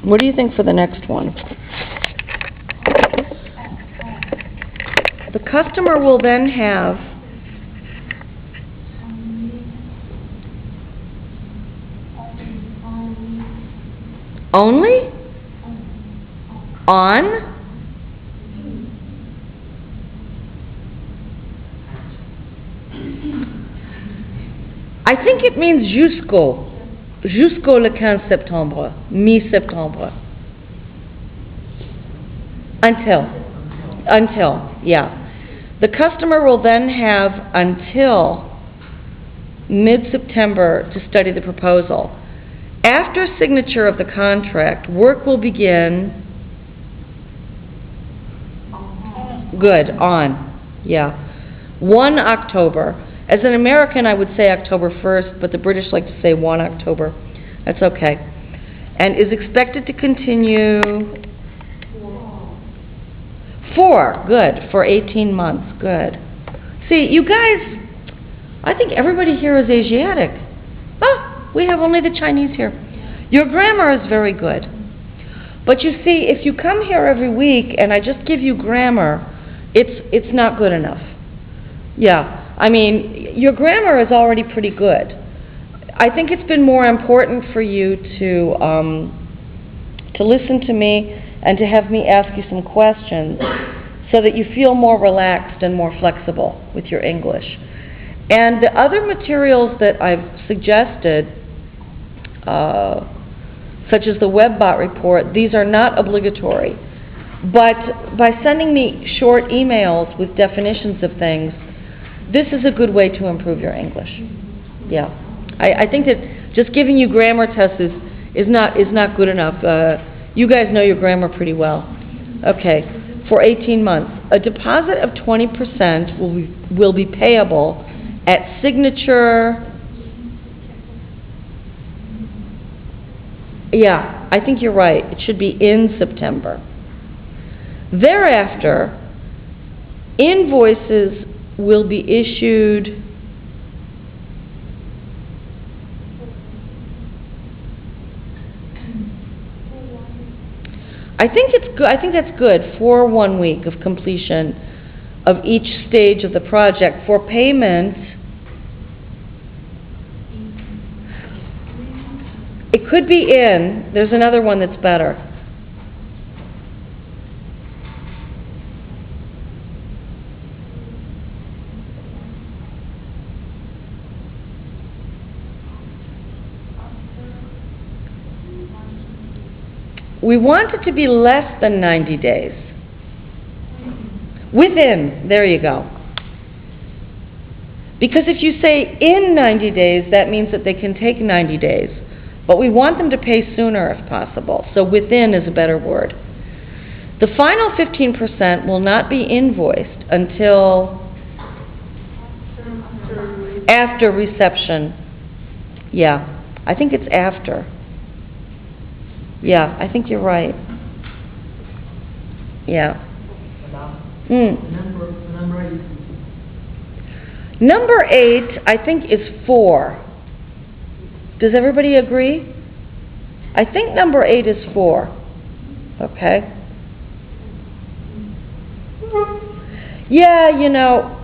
What do you think for the next one? The customer will then have only, on, I think it means jusqu'au le 15 septembre, mi-septembre. Until, yeah. The customer will then have until mid-September to study the proposal. After signature of the contract, work will begin. Good, on, yeah. 1 October. As an American, I would say October 1st, but the British like to say 1 October. That's okay. And is expected to continue 4, good, for 18 months, good. See, you guys, I think everybody here is Asiatic. Ah, we have only the Chinese here. Your grammar is very good. But you see, if you come here every week and I just give you grammar, it's not good enough. Yeah, I mean, your grammar is already pretty good. I think it's been more important for you to listen to me and to have me ask you some questions so that you feel more relaxed and more flexible with your English. And the other materials that I've suggested, such as the WebBot report, these are not obligatory. But by sending me short emails with definitions of things, this is a good way to improve your English. Yeah. I think that just giving you grammar tests is not good enough. You guys know your grammar pretty well. Okay, for 18 months. A deposit of 20% will be payable at signature. Yeah, I think you're right. It should be in September. Thereafter, invoices will be issued I think it's good. I think that's good for 1 week of completion of each stage of the project. For payment, it could be in. There's another one that's better. We want it to be less than 90 days. Within, there you go. Because if you say in 90 days, that means that they can take 90 days. But we want them to pay sooner if possible. So within is a better word. The final 15% will not be invoiced until after reception. Yeah, I think it's after. Yeah, I think you're right. Yeah. Number 8, I think, is 4. Does everybody agree? I think number 8 is 4. Okay. Yeah, you know,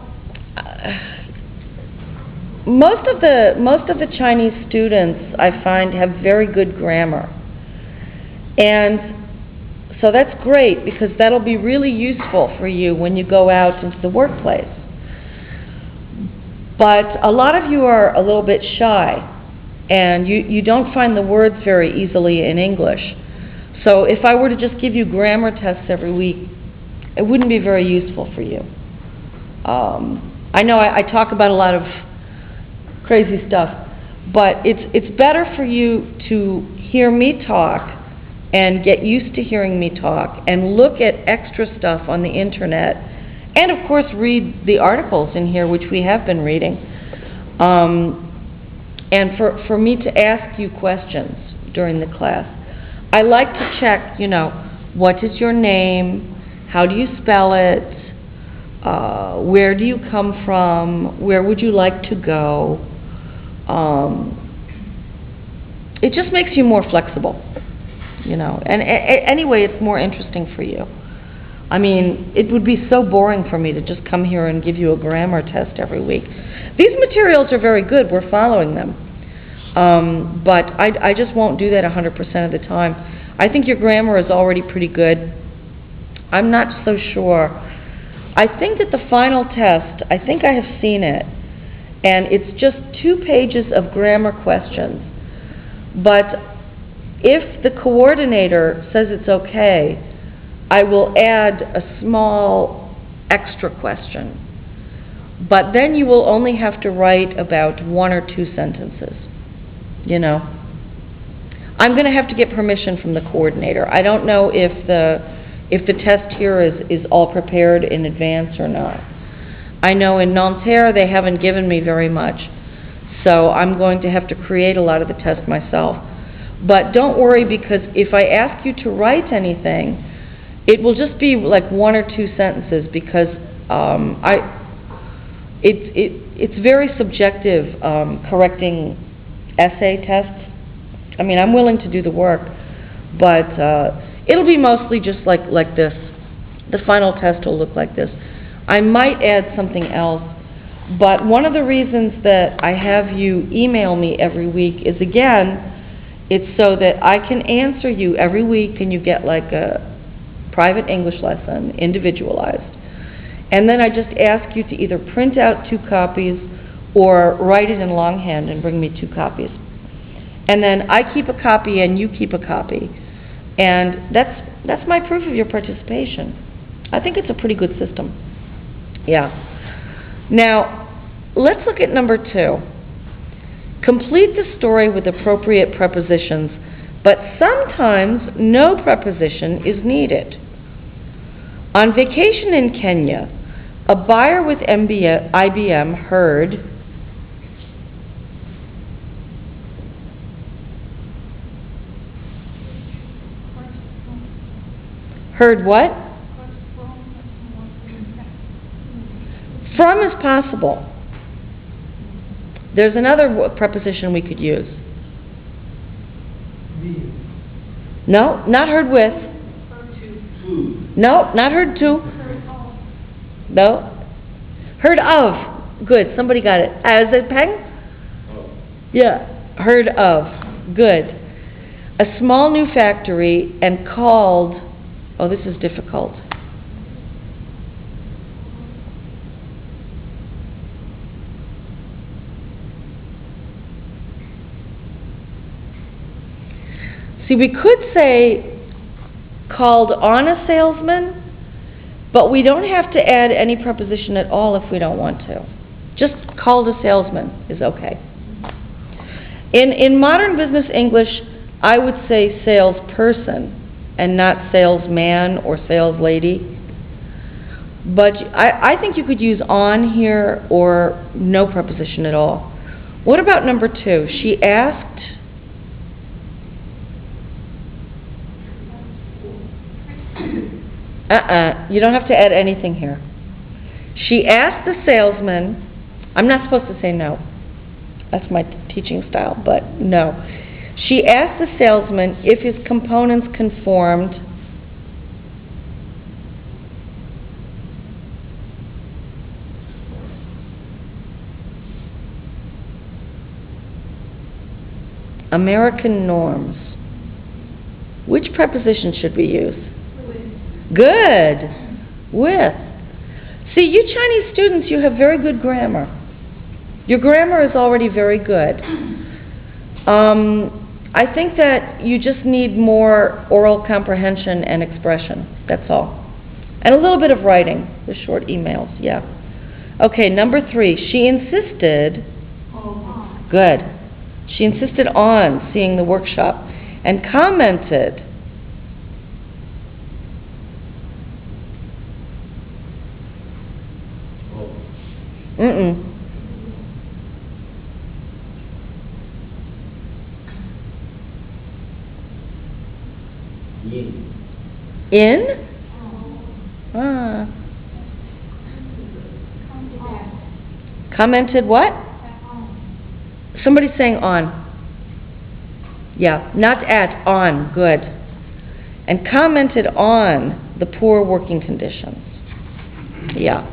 most of the Chinese students I find have very good grammar. And so that's great because that'll be really useful for you when you go out into the workplace. But a lot of you are a little bit shy and you don't find the words very easily in English. So if I were to just give you grammar tests every week, it wouldn't be very useful for you. I know I talk about a lot of crazy stuff, but it's better for you to hear me talk and get used to hearing me talk and look at extra stuff on the internet and of course read the articles in here which we have been reading, and for me to ask you questions during the class. I like to check, you know, what is your name, how do you spell it, where do you come from, where would you like to go. It just makes you more flexible. you know. And anyway, it's more interesting for you. I mean, it would be so boring for me to just come here and give you a grammar test every week. These materials are very good. We're following them. But I just won't do that 100% of the time. I think your grammar is already pretty good. I'm not so sure. I think that the final test, I think I have seen it, and it's just 2 pages of grammar questions. But if the coordinator says it's okay, I will add a small extra question. But then you will only have to write about 1 or 2 sentences, you know. I'm going to have to get permission from the coordinator. I don't know if the test here is all prepared in advance or not. I know in Nanterre they haven't given me very much, so I'm going to have to create a lot of the test myself. But don't worry, because if I ask you to write anything, it will just be like 1 or 2 sentences, because it's very subjective, correcting essay tests. I mean, I'm willing to do the work, but it'll be mostly just like this. The final test will look like this. I might add something else, but one of the reasons that I have you email me every week is, again, it's so that I can answer you every week and you get like a private English lesson, individualized. And then I just ask you to either print out 2 copies or write it in longhand and bring me 2 copies. And then I keep a copy and you keep a copy. And that's my proof of your participation. I think it's a pretty good system. Yeah. Now, let's look at number 2. Complete the story with appropriate prepositions, but sometimes no preposition is needed. On vacation in Kenya, a buyer with IBM heard what? From is possible. There's another preposition we could use. No, not heard with. No, not heard to. No. Heard of. Good, somebody got it. Is it Peng? Yeah, heard of. Good. A small new factory and called, oh, this is difficult. See, we could say called on a salesman, but we don't have to add any preposition at all if we don't want to. Just called a salesman is okay. In modern business English, I would say salesperson and not salesman or saleslady. But I think you could use on here or no preposition at all. What about number 2? She asked. You don't have to add anything here. She asked the salesman, I'm not supposed to say no. That's my teaching style, but no. She asked the salesman if his components conformed American norms. Which preposition should we use? Good. With. See, you Chinese students, you have very good grammar. Your grammar is already very good. I think that you just need more oral comprehension and expression. That's all. And a little bit of writing, the short emails, yeah. Okay, number 3. She insisted. Good. She insisted on seeing the workshop and commented. In? Commented what? Somebody's saying on. Yeah, not at, on. Good. and commented on the poor working conditions. Yeah.